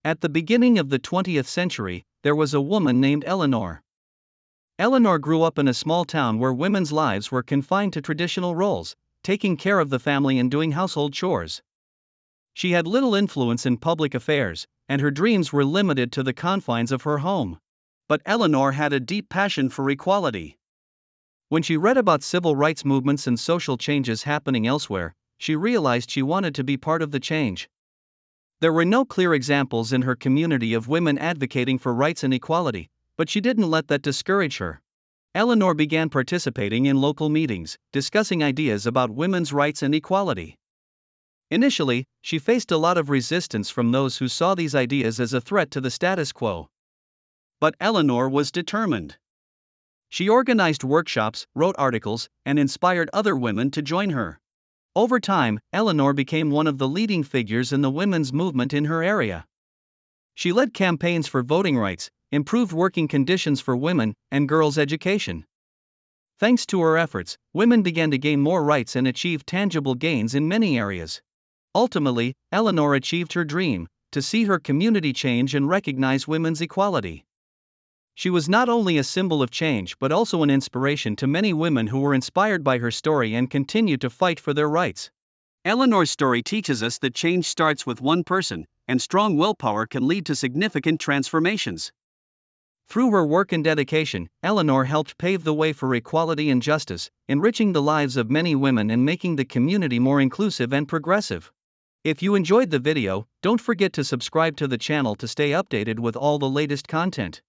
At the beginning of the 20th century, there was a woman named Eleanor. Eleanor grew up in a small town where women's lives were confined to traditional roles, taking care of the family and doing household chores. She had little influence in public affairs, and her dreams were limited to the confines of her home. But Eleanor had a deep passion for equality. When she read about civil rights movements and social changes happening elsewhere, she realized she wanted to be part of the change. There were no clear examples in her community of women advocating for rights and equality, but she didn't let that discourage her. Eleanor began participating in local meetings, discussing ideas about women's rights and equality. Initially, she faced a lot of resistance from those who saw these ideas as a threat to the status quo. But Eleanor was determined. She organized workshops, wrote articles, and inspired other women to join her. Over time, Eleanor became one of the leading figures in the women's movement in her area. She led campaigns for voting rights, improved working conditions for women, and girls' education. Thanks to her efforts, women began to gain more rights and achieve tangible gains in many areas. Ultimately, Eleanor achieved her dream, to see her community change and recognize women's equality. She was not only a symbol of change but also an inspiration to many women who were inspired by her story and continued to fight for their rights. Eleanor's story teaches us that change starts with one person, and strong willpower can lead to significant transformations. Through her work and dedication, Eleanor helped pave the way for equality and justice, enriching the lives of many women and making the community more inclusive and progressive. If you enjoyed the video, don't forget to subscribe to the channel to stay updated with all the latest content.